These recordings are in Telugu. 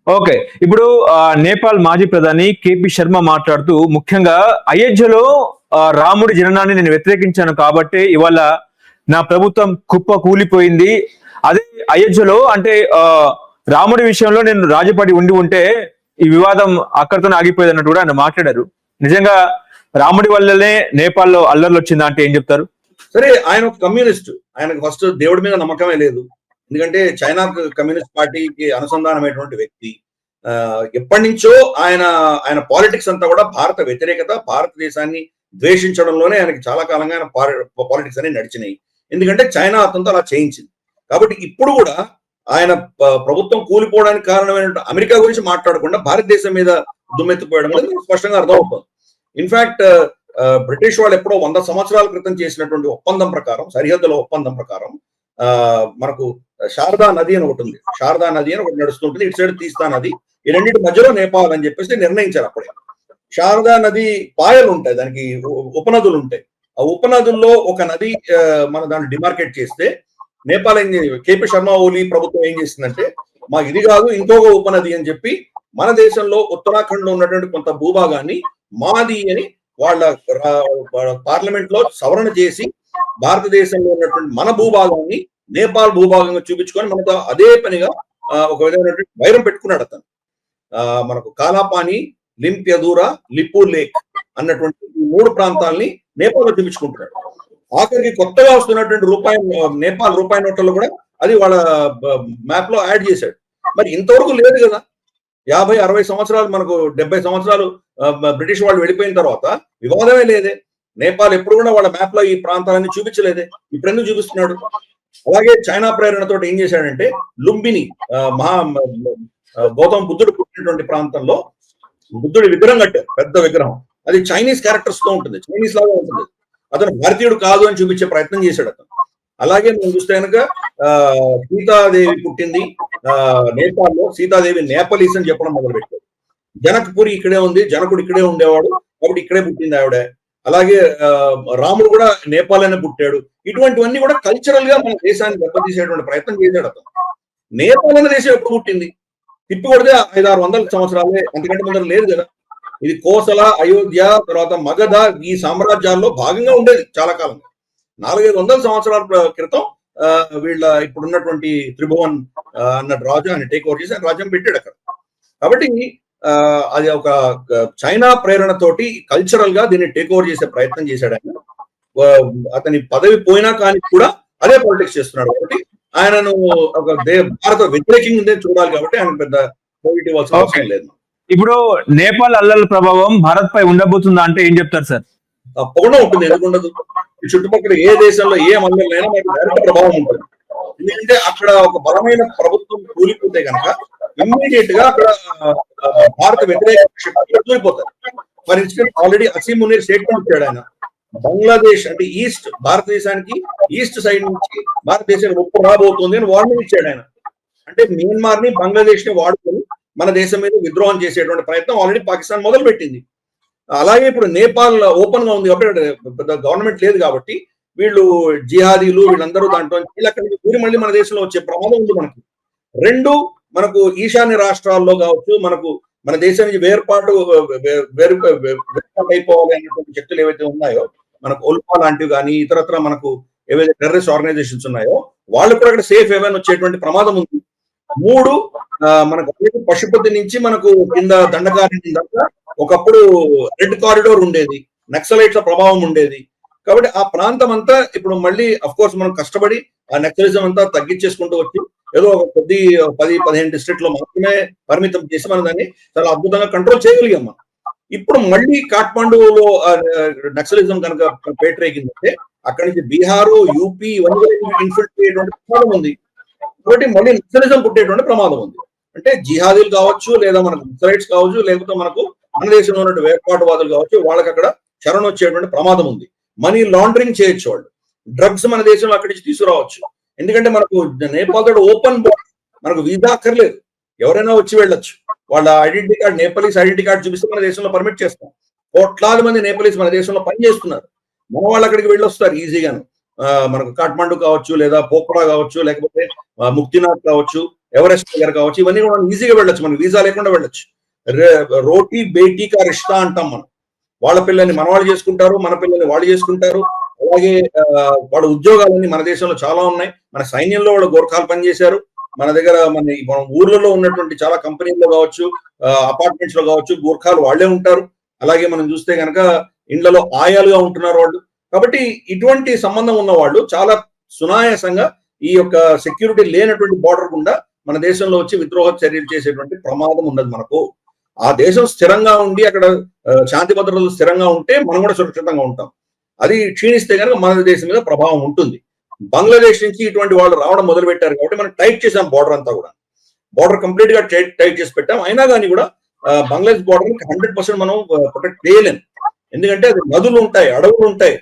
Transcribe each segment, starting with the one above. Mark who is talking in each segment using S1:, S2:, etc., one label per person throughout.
S1: ఓకే. ఇప్పుడు నేపాల్ మాజీ ప్రధాని కేపీ శర్మ మాట్లాడుతూ ముఖ్యంగా అయోధ్యలో రాముడి జననాన్ని నేను వ్యతిరేకించాను కాబట్టే ఇవాళ నా ప్రభుత్వం కుప్ప కూలిపోయింది. అదే అయోధ్యలో అంటే రాముడి విషయంలో నేను రాజీపడి ఉంటే ఈ వివాదం అక్కడితోనే ఆగిపోయేది అన్నట్టు కూడా ఆయన మాట్లాడారు. నిజంగా రాముడి వల్లనే నేపాల్‌లో అల్లర్లు వచ్చిందా అంటే ఏం చెప్తారు?
S2: సరే, ఆయన ఒక కమ్యూనిస్ట్. ఆయనకు ఫస్ట్ దేవుడి మీద నమ్మకమే లేదు. ఎందుకంటే చైనా కమ్యూనిస్ట్ పార్టీకి అనుసంధానమైనటువంటి వ్యక్తి. ఎప్పటినుంచో ఆయన ఆయన పాలిటిక్స్ అంతా కూడా భారత వ్యతిరేకత, భారతదేశాన్ని ద్వేషించడంలోనే ఆయనకి చాలా కాలంగా ఆయన పాలిటిక్స్ అనేవి నడిచినాయి. ఎందుకంటే చైనా అతనితో అలా చేయించింది. కాబట్టి ఇప్పుడు కూడా ఆయన ప్రభుత్వం కూలిపోవడానికి కారణమైన అమెరికా గురించి మాట్లాడకుండా భారతదేశం మీద దుమ్మెత్తిపోయడం అనేది స్పష్టంగా అర్థమవుతుంది. ఇన్ఫాక్ట్ బ్రిటిష్ వాళ్ళు ఎప్పుడో 100 సంవత్సరాల క్రితం చేసినటువంటి ఒప్పందం ప్రకారం, సరిహద్దుల ఒప్పందం ప్రకారం మనకు శారదా నది అని ఒకటి ఉంది. శారదా నది అని ఒకటి నడుస్తుంటుంది. ఇటు సైడ్ తీస్తా నది. ఈ రెండింటి మధ్యలో నేపాల్ అని చెప్పేసి నిర్ణయించారు అప్పుడే. శారదా నది పాయలు ఉంటాయి, దానికి ఉపనదులు ఉంటాయి. ఆ ఉపనదుల్లో ఒక నది మన దాన్ని డిమార్కేట్ చేస్తే నేపాల్ కేపీ శర్మ ఓలీ ప్రభుత్వం ఏం చేసిందంటే, మా ఇది కాదు ఇంకొక ఉపనది అని చెప్పి మన దేశంలో ఉత్తరాఖండ్ లో ఉన్నటువంటి కొంత భూభాగాన్ని మాది అని వాళ్ళ పార్లమెంట్ లో సవరణ చేసి భారతదేశంలో ఉన్నటువంటి మన భూభాగాన్ని నేపాల్ భూభాగంగా చూపించుకొని మనతో అదే పనిగా ఒక విధమైనటువంటి వైరం పెట్టుకున్నాడు అతను. మనకు కాలాపాని, లింప్యదూరా, లిపు లేక్ అన్నటువంటి ఈ 3 ప్రాంతాలని నేపాల్ లో చూపించుకుంటున్నాడు. ఆఖరికి కొత్తగా వస్తున్నటువంటి నేపాల్ రూపాయి నోట్లలో కూడా అది వాళ్ళ మ్యాప్ లో యాడ్ చేశాడు. మరి ఇంతవరకు లేదు కదా. 50-60 సంవత్సరాలు, మనకు 70 సంవత్సరాలు బ్రిటిష్ వాళ్ళు వెళ్ళిపోయిన తర్వాత వివాదమే లేదే. నేపాల్ ఎప్పుడు కూడా వాళ్ళ మ్యాప్ లో ఈ ప్రాంతాలన్నీ చూపించలేదే. ఇప్పుడు ఎందుకు చూపిస్తున్నాడు? అలాగే చైనా ప్రేరణతో ఏం చేశాడంటే, లుంబిని గౌతమ బుద్ధుడు పుట్టినటువంటి ప్రాంతంలో బుద్ధుడి విగ్రహం కట్టారు, పెద్ద విగ్రహం. అది చైనీస్ క్యారెక్టర్స్ తో ఉంటుంది, చైనీస్ లాగా ఉంటుంది. అతను భారతీయుడు కాదు అని చూపించే ప్రయత్నం చేశాడు అతను. అలాగే మనం చూస్తే కనుక సీతాదేవి పుట్టింది నేపాల్లో. సీతాదేవి నేపాలీస్ అని చెప్పడం మొదలుపెట్టాడు. జనకపురి ఇక్కడే ఉంది, జనకుడు ఇక్కడే ఉండేవాడు కాబట్టి ఇక్కడే పుట్టింది ఆవిడ. అలాగే రాముడు కూడా నేపాల్ అనే పుట్టాడు. ఇటువంటివన్నీ కూడా కల్చరల్ గా మన దేశాన్ని దెబ్బతీసేటువంటి ప్రయత్నం చేశాడు అతను. నేపాల్ అనే దేశం ఎప్పుడు పుట్టింది? తిప్పి కొడితే 500-600 సంవత్సరాలే, అంతకంటే ముందర లేదు కదా. ఇది కోసల, అయోధ్య, తర్వాత మగధ, ఈ సామ్రాజ్యాల్లో భాగంగా ఉండేది చాలా కాలం. 400-500 సంవత్సరాల క్రితం వీళ్ళ ఇప్పుడున్నటువంటి త్రిభువన్ అన్న రాజు ఆయన టేక్ ఓవర్ చేసి రాజ్యం పెట్టాడు అక్కడ. కాబట్టి అది ఒక చైనా ప్రేరణతోటి కల్చరల్ గా దీన్ని టేక్ ఓవర్ చేసే ప్రయత్నం చేశాడు ఆయన. అతని పదవి పోయినా కానీ కూడా అదే పాలిటిక్స్ చేస్తున్నాడు. కాబట్టి ఆయనను ఒక భారత వ్యతిరేకంగా చూడాలి. కాబట్టి ఆయన పెద్ద పాజిటివ్ అవసరం లేదు.
S1: ఇప్పుడు నేపాల్ అల్లర్ల ప్రభావం భారత్ పై ఉండబోతుందా అంటే ఏం చెప్తారు సార్?
S2: తప్పకుండా ఉంటుంది, ఎందుకు ఉండదు. చుట్టుపక్కల ఏ దేశంలో ఏ మండలైనా మనకు డైరెక్ట్ ప్రభావం ఉంటుంది. ఎందుకంటే అక్కడ ఒక బలమైన ప్రభుత్వం కూలిపోతే కనుక ఇమ్మీడియట్ గా అక్కడ భారత వ్యతిరేక శక్తులు కూలిపోతారు. For instance already Asim Munir statement ఇచ్చాడు ఆయన. బంగ్లాదేశ్ అంటే ఈస్ట్, భారతదేశానికి ఈస్ట్ సైడ్ నుంచి భారతదేశానికి ముప్పు రాబోతుంది అని వార్నింగ్ ఇచ్చాడు ఆయన. అంటే మియన్మార్ ని, బంగ్లాదేశ్ ని వాడుకొని మన దేశం మీద విద్రోహం చేసేటువంటి ప్రయత్నం ఆల్రెడీ పాకిస్తాన్ మొదలు పెట్టింది. అలాగే ఇప్పుడు నేపాల్ ఓపెన్ గా ఉంది కాబట్టి పెద్ద గవర్నమెంట్ లేదు కాబట్టి వీళ్ళు జిహాదీలు వీళ్ళందరూ దాంట్లో అక్కడి నుంచి మళ్ళీ మన దేశంలో వచ్చే ప్రమాదం ఉంది మనకి. రెండు, మనకు ఈశాన్య రాష్ట్రాల్లో కావచ్చు, మన దేశం నుంచి వేర్పాటు అయిపోవాలి అనేటువంటి శక్తులు ఏవైతే ఉన్నాయో, మనకు ఉల్ఫా లాంటివి కానీ ఇతరత్ర మనకు ఏవైతే టెర్రరిస్ట్ ఆర్గనైజేషన్స్ ఉన్నాయో వాళ్ళు కూడా అక్కడ సేఫ్ ఏమైనా వచ్చేటువంటి ప్రమాదం ఉంది. మూడు, మనకు పశుపతి నుంచి మనకు కింద దండకారణ్యం దాకా ఒకప్పుడు రెడ్ కారిడోర్ ఉండేది, నక్సలైట్ల ప్రభావం ఉండేది. కాబట్టి ఆ ప్రాంతం అంతా ఇప్పుడు మళ్ళీ అఫ్ కోర్స్ మనం కష్టపడి ఆ నక్సలిజం అంతా తగ్గించేసుకుంటూ వచ్చి ఏదో ఒక 10-15 డిస్ట్రిక్ట్ లో మాత్రమే పరిమితం చేసి మనం దాన్ని చాలా అద్భుతంగా కంట్రోల్ చేయగలిగాం మనం. ఇప్పుడు మళ్ళీ కాఠ్మండూలో నక్సలిజం కనుక పేటరేగిందంటే అక్కడి నుంచి బీహారు, యూపీ ఇవన్నీ ఇన్ఫిల్ట్రేట్ అయ్యేటువంటి ప్రమాదం ఉంది. కాబట్టి మళ్ళీ నక్సలిజం పుట్టేటువంటి ప్రమాదం ఉంది. అంటే జిహాదీలు కావచ్చు, లేదా మనకు నక్సలైట్స్ కావచ్చు, లేకపోతే మనకు మన దేశంలో ఉన్నటువంటి వేర్పాటువాదులు కావచ్చు, వాళ్ళకి అక్కడ శరణ్ వచ్చేటువంటి ప్రమాదం ఉంది. మనీ లాండరింగ్ చేయొచ్చు వాళ్ళు. డ్రగ్స్ మన దేశంలో అక్కడి నుంచి తీసుకురావచ్చు. ఎందుకంటే మనకు నేపాల్ తోటి ఓపెన్ బోర్డర్, మనకు వీసా అక్కర్లేదు, ఎవరైనా వచ్చి వెళ్ళొచ్చు. వాళ్ళ identity card, Nepalese identity card చూపిస్తే మన దేశంలో పర్మిట్ చేస్తాం. కోట్లాది మంది నేపాలీస్ మన దేశంలో పనిచేస్తున్నారు. మన వాళ్ళు అక్కడికి వెళ్ళొస్తారు ఈజీగాను. మనకు కాఠ్మండు కావచ్చు, లేదా పోఖ్రా కావచ్చు, లేకపోతే ముక్తినాథ్ కావచ్చు, ఎవరెస్ట్ దగ్గర కావచ్చు, ఇవన్నీ కూడా మనం ఈజీగా వెళ్ళొచ్చు, మనం వీసా లేకుండా వెళ్ళొచ్చు. రోటీ బేటీ కా రిష్తా అంటాం మనం. వాళ్ళ పిల్లల్ని మన వాళ్ళు చేసుకుంటారు, మన పిల్లల్ని వాళ్ళు చేసుకుంటారు. అలాగే వాళ్ళ ఉద్యోగాలన్నీ మన దేశంలో చాలా ఉన్నాయి. మన సైన్యంలో వాళ్ళు గోర్ఖాలు పనిచేశారు. మన దగ్గర మన ఊర్లలో ఉన్నటువంటి చాలా కంపెనీల్లో కావచ్చు, అపార్ట్మెంట్స్ లో కావచ్చు, గోర్ఖాలు వాళ్ళే ఉంటారు. అలాగే మనం చూస్తే కనుక ఇండ్లలో ఆయాలుగా ఉంటున్నారు వాళ్ళు. కాబట్టి ఇటువంటి సంబంధం ఉన్న వాళ్ళు చాలా సునాయాసంగా ఈ యొక్క సెక్యూరిటీ లేనటువంటి బార్డర్ గుండా మన దేశంలో వచ్చి విద్రోహ చర్యలు చేసేటువంటి ప్రమాదం ఉన్నది మనకు. ఆ దేశం స్థిరంగా ఉండి అక్కడ శాంతి భద్రతలు స్థిరంగా ఉంటే మనం కూడా సురక్షితంగా ఉంటాం. అది క్షీణిస్తే కనుక మన దేశం మీద ప్రభావం ఉంటుంది. బంగ్లాదేశ్ నుంచి ఇటువంటి వాళ్ళు రావడం మొదలు పెట్టారు కాబట్టి మనం టైట్ చేసాం బార్డర్ అంతా కూడా. బార్డర్ కంప్లీట్ గా టైట్ చేసి పెట్టాం. అయినా కానీ కూడా బంగ్లాదేశ్ బార్డర్ 100% మనం ప్రొటెక్ట్ చేయలేం. ఎందుకంటే అది నదులు ఉంటాయి, అడవులు ఉంటాయి,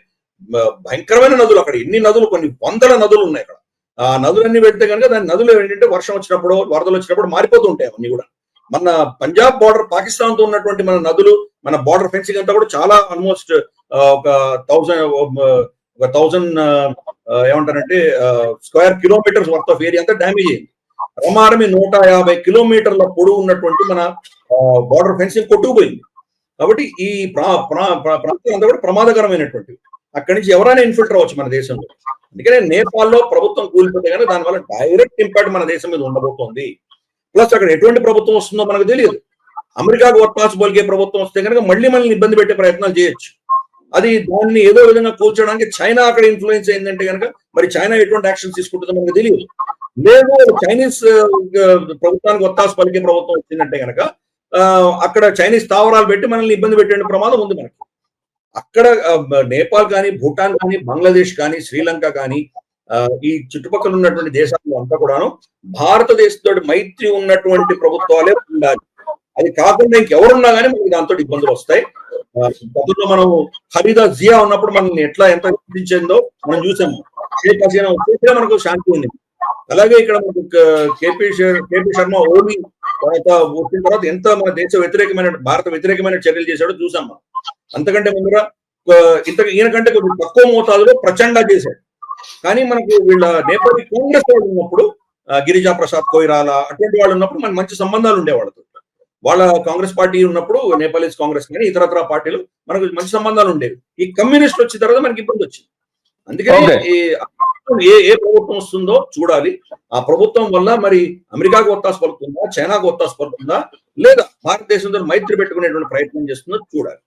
S2: భయంకరమైన నదులు. అక్కడ ఎన్ని నదులు, కొన్ని వందల నదులు ఉన్నాయి అక్కడ. ఆ నదులన్నీ పెడితే కనుక దాని నదులు ఏంటంటే వర్షం వచ్చినప్పుడు, వరదలు వచ్చినప్పుడు మారిపోతూ ఉంటాయి అవన్నీ కూడా. మన పంజాబ్ బార్డర్ పాకిస్తాన్ తో ఉన్నటువంటి మన నదులు, మన బార్డర్ ఫెన్సింగ్ అంతా కూడా చాలా ఆల్మోస్ట్ ఒక 1000 ఏమంటారంటే square kilometres worth of area అంతా డ్యామేజ్ అయింది. రమారమి 150 కిలోమీటర్ల పొడవు ఉన్నటువంటి మన బార్డర్ ఫెన్సింగ్ కొట్టుకుపోయింది. కాబట్టి ఈ ప్రాంతం అంతా కూడా ప్రమాదకరమైనటువంటివి. అక్కడి నుంచి ఎవరైనా ఇన్ఫిల్టర్ అవ్వచ్చు మన దేశంలో. అందుకనే నేపాల్లో ప్రభుత్వం కూలిపోతే కానీ దానివల్ల డైరెక్ట్ ఇంపాక్ట్ మన దేశం మీద ఉండబోతోంది. ప్లస్ అక్కడ ఎటువంటి ప్రభుత్వం వస్తుందో మనకు తెలియదు. అమెరికాకు ఒత్తాసు పలికే ప్రభుత్వం వస్తే కనుక మళ్ళీ మనల్ని ఇబ్బంది పెట్టే ప్రయత్నాలు చేయొచ్చు. అది దాన్ని ఏదో విధంగా కూల్చడానికి చైనా అక్కడ ఇన్ఫ్లుయెన్స్ అయిందంటే కనుక మరి చైనా ఎటువంటి యాక్షన్ తీసుకుంటుందో మనకు తెలియదు. లేదు చైనీస్ ప్రభుత్వానికి ఒత్తాసు పలికే ప్రభుత్వం వచ్చిందంటే కనుక అక్కడ చైనీస్ స్థావరాలు పెట్టి మనల్ని ఇబ్బంది పెట్టే ప్రమాదం ఉంది మనకి. అక్కడ నేపాల్ కానీ, భూటాన్ కానీ, బంగ్లాదేశ్ కానీ, శ్రీలంక కానీ, ఈ చుట్టుపక్కల ఉన్నటువంటి దేశాల్లో అంతా కూడాను భారతదేశంతో మైత్రి ఉన్నటువంటి ప్రభుత్వాలే ఉండాలి. అది కాకుండా ఇంకెవరున్నా కానీ మనకి దాంతో ఇబ్బందులు వస్తాయి. గతంలో మనం ఖరీదా జియా ఉన్నప్పుడు మనల్ని ఎంత హింసించిందో మనం చూసాము. షేక్ హసీనా వచ్చేసినా మనకు శాంతి ఉంది. అలాగే ఇక్కడ మనకు కేపీ శర్మ ఓలీ వచ్చిన తర్వాత ఎంత మన దేశ వ్యతిరేకమైన, భారత వ్యతిరేకమైన చర్యలు చేశాడో చూసాం మనం. అంతకంటే ముందుగా ఈయనకంటే కొంచెం తక్కువ మోతాదులో ప్రచండ చేశాడు. కానీ మనకు వీళ్ళ నేపాలి కాంగ్రెస్ వాళ్ళు ఉన్నప్పుడు, గిరిజా ప్రసాద్ కొయిరాల అటువంటి వాళ్ళు ఉన్నప్పుడు మనకు మంచి సంబంధాలు ఉండేవాళ్ళతో. వాళ్ళ కాంగ్రెస్ పార్టీ ఉన్నప్పుడు నేపాలీస్ కాంగ్రెస్ కానీ ఇతరత్ర పార్టీలు మనకు మంచి సంబంధాలు ఉండేవి. ఈ కమ్యూనిస్ట్ వచ్చిన తర్వాత మనకి ఇబ్బంది వచ్చింది. అందుకని ఏ ప్రభుత్వం వస్తుందో చూడాలి. ఆ ప్రభుత్వం వల్ల మరి అమెరికాకు ఒత్తాసు పలుకుతుందా, చైనాకు ఒత్తాసు పలుకుతుందా, లేదా భారతదేశంతో మైత్రి పెట్టుకునేటువంటి ప్రయత్నం చేస్తుందో చూడాలి.